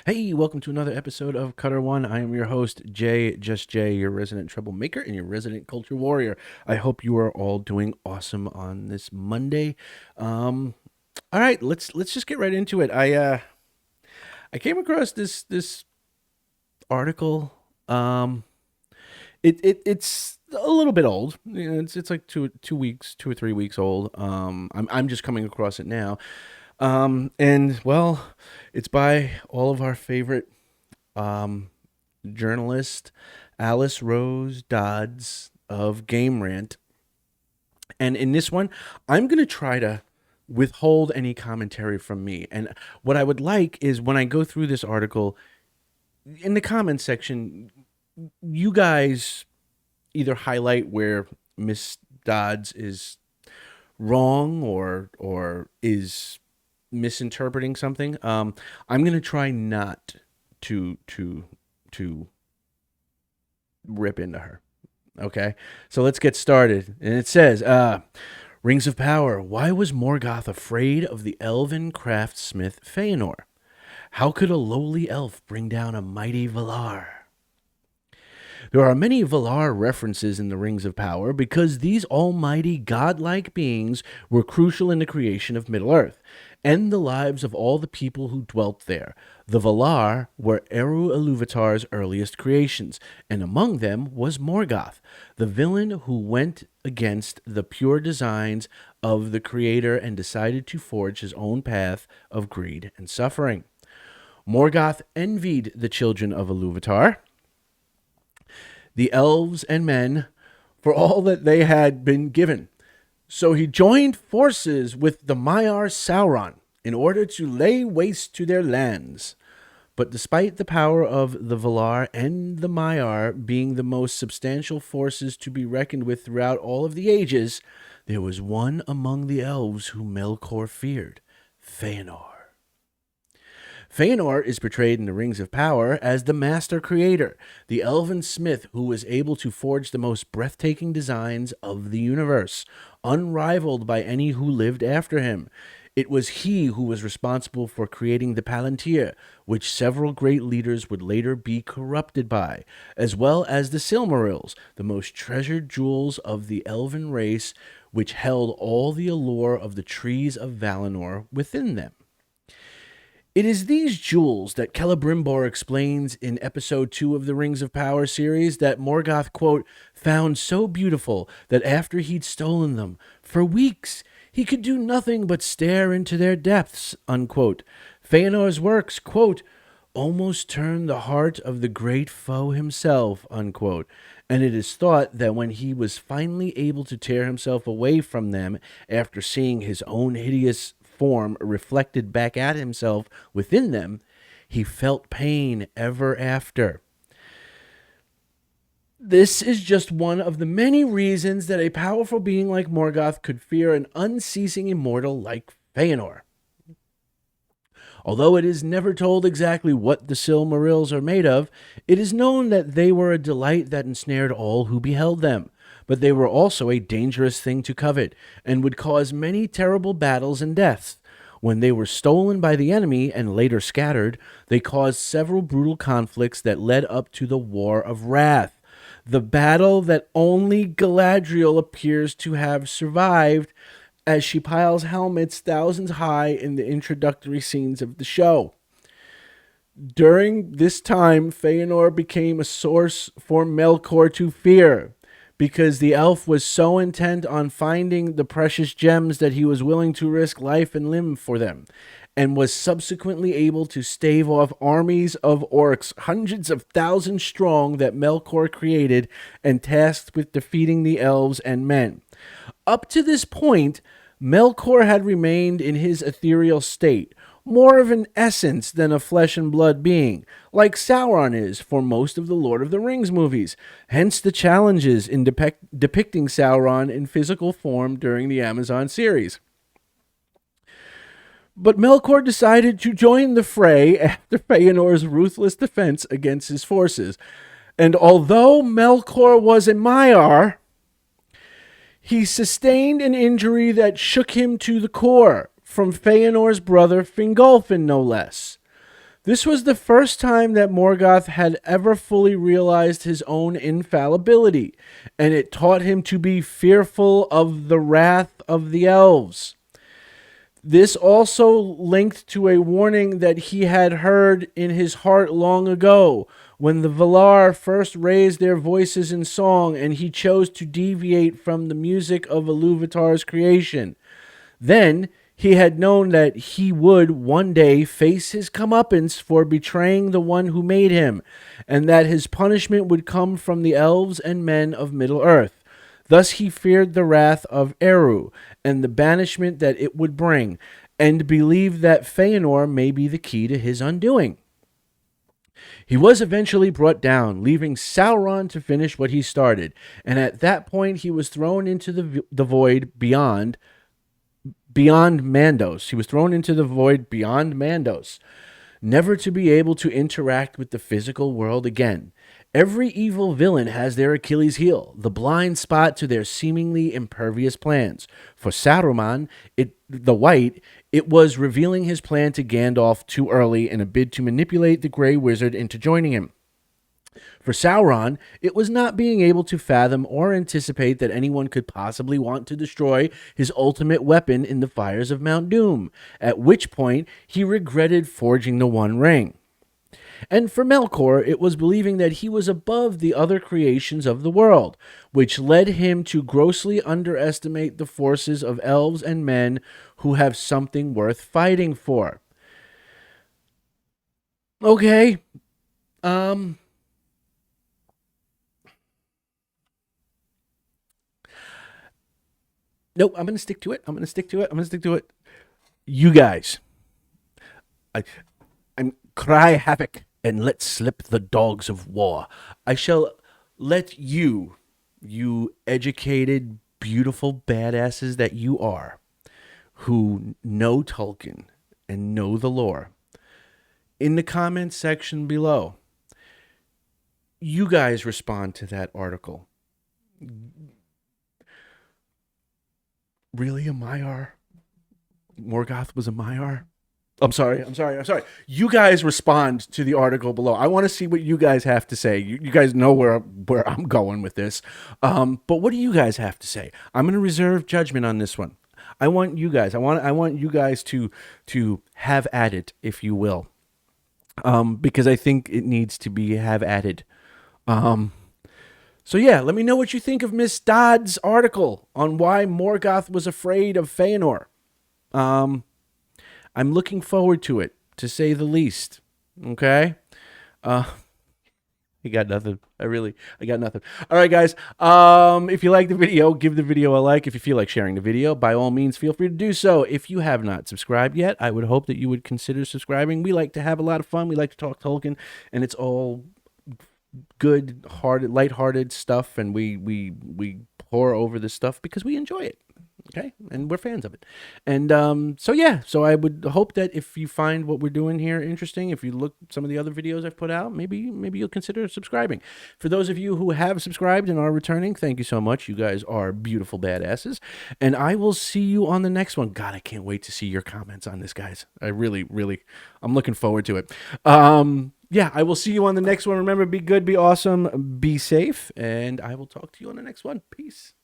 Hey, welcome to another episode of Cutter One. I am your host, Jay, just Jay, your resident troublemaker and your resident culture warrior. I hope you are all doing awesome on this Monday. Um, all right, let's just get right into it. I came across this article. Um, it's a little bit old. It's like two weeks, 2 or 3 weeks old. I'm just coming across it now. And well, it's by all of our favorite um, journalist Alice Rose Dodds of Game Rant. And in this one, I'm going to try to withhold any commentary from me. And what I would like is when I go through this article, in the comments section, you guys either highlight where Miss Dodds is wrong or is misinterpreting something. I'm going to try not to rip into her. Okay, so let's get started. And it says, Rings of Power. Why was Morgoth afraid of the elven craftsmith Feanor? How could a lowly elf bring down a mighty Valar? There are many Valar references in the Rings of Power because these almighty godlike beings were crucial in the creation of Middle-earth and the lives of all the people who dwelt there. The Valar were Eru Ilúvatar's earliest creations, and among them was Morgoth, the villain who went against the pure designs of the Creator and decided to forge his own path of greed and suffering. Morgoth envied the children of Ilúvatar, the elves and men, for all that they had been given. So he joined forces with the Maiar Sauron in order to lay waste to their lands. But despite the power of the Valar and the Maiar being the most substantial forces to be reckoned with throughout all of the ages, there was one among the elves whom Melkor feared, Feanor. Feanor is portrayed in the Rings of Power as the master creator, the elven smith who was able to forge the most breathtaking designs of the universe, unrivaled by any who lived after him. It was he who was responsible for creating the Palantir, which several great leaders would later be corrupted by, as well as the Silmarils, the most treasured jewels of the elven race, which held all the allure of the trees of Valinor within them. It is these jewels that Celebrimbor explains in episode 2 of the Rings of Power series that Morgoth, quote, found so beautiful that after he'd stolen them, for weeks he could do nothing but stare into their depths, unquote. Feanor's works, quote, almost turned the heart of the great foe himself, unquote. And it is thought that when he was finally able to tear himself away from them after seeing his own hideous form reflected back at himself within them, he felt pain ever after. This is just one of the many reasons that a powerful being like Morgoth could fear an unceasing immortal like Feanor. Although it is never told exactly what the Silmarils are made of, it is known that they were a delight that ensnared all who beheld them. But they were also a dangerous thing to covet, and would cause many terrible battles and deaths. When they were stolen by the enemy and later scattered, they caused several brutal conflicts that led up to the War of Wrath, the battle that only Galadriel appears to have survived, as she piles helmets thousands high in the introductory scenes of the show. During this time, Feanor became a source for Melkor to fear, because the elf was so intent on finding the precious gems that he was willing to risk life and limb for them, and was subsequently able to stave off armies of orcs, hundreds of thousands strong, that Melkor created and tasked with defeating the elves and men. Up to this point, Melkor had remained in his ethereal state, more of an essence than a flesh and blood being, like Sauron is for most of the Lord of the Rings movies, hence the challenges in depicting Sauron in physical form during the Amazon series. But Melkor decided to join the fray after Feanor's ruthless defense against his forces, and although Melkor was a Maiar, he sustained an injury that shook him to the core, from Feanor's brother Fingolfin, no less. This was the first time that Morgoth had ever fully realized his own infallibility, and it taught him to be fearful of the wrath of the elves. This also linked to a warning that he had heard in his heart long ago, when the Valar first raised their voices in song and he chose to deviate from the music of Ilúvatar's creation. Then he had known that he would one day face his comeuppance for betraying the one who made him, and that his punishment would come from the elves and men of Middle-earth. Thus he feared the wrath of Eru and the banishment that it would bring, and believed that Feanor may be the key to his undoing. He was eventually brought down, leaving Sauron to finish what he started, and at that point he was thrown into the void beyond Mandos. He was thrown into the void beyond Mandos, never to be able to interact with the physical world again. Every evil villain has their Achilles heel, the blind spot to their seemingly impervious plans. For Saruman, the White, it was revealing his plan to Gandalf too early in a bid to manipulate the Grey Wizard into joining him. For Sauron, it was not being able to fathom or anticipate that anyone could possibly want to destroy his ultimate weapon in the fires of Mount Doom, at which point he regretted forging the One Ring. And for Melkor, it was believing that he was above the other creations of the world, which led him to grossly underestimate the forces of elves and men who have something worth fighting for. Okay. Nope, I'm going to stick to it. You guys. I'm cry havoc and let slip the dogs of war. I shall let you educated, beautiful badasses that you are, who know Tolkien and know the lore, in the comments section below, you guys respond to that article. Really, a Maiar? Morgoth was a Maiar? I'm sorry. You guys respond to the article below. I want to see what you guys have to say. You guys know where I'm going with this. But what do you guys have to say? I'm going to reserve judgment on this one. I want you guys. I want you guys to have at it, if you will, because I think it needs to be have added. So yeah, let me know what you think of Miss Dodd's article on why Morgoth was afraid of Feanor. I'm looking forward to it, to say the least. Okay? I got nothing. I got nothing. All right, guys. If you like the video, give the video a like. If you feel like sharing the video, by all means, feel free to do so. If you have not subscribed yet, I would hope that you would consider subscribing. We like to have a lot of fun. We like to talk Tolkien, and it's all good, lighthearted stuff, and we pour over this stuff because we enjoy it. Okay, and we're fans of it. And so I would hope that if you find what we're doing here interesting, if you look at some of the other videos I've put out, maybe you'll consider subscribing. For those of you who have subscribed and are returning, thank you so much. You guys are beautiful badasses. And I will see you on the next one. God, I can't wait to see your comments on this, guys. I really, I'm looking forward to it. Yeah, I will see you on the next one. Remember, be good, be awesome, be safe, and I will talk to you on the next one. Peace.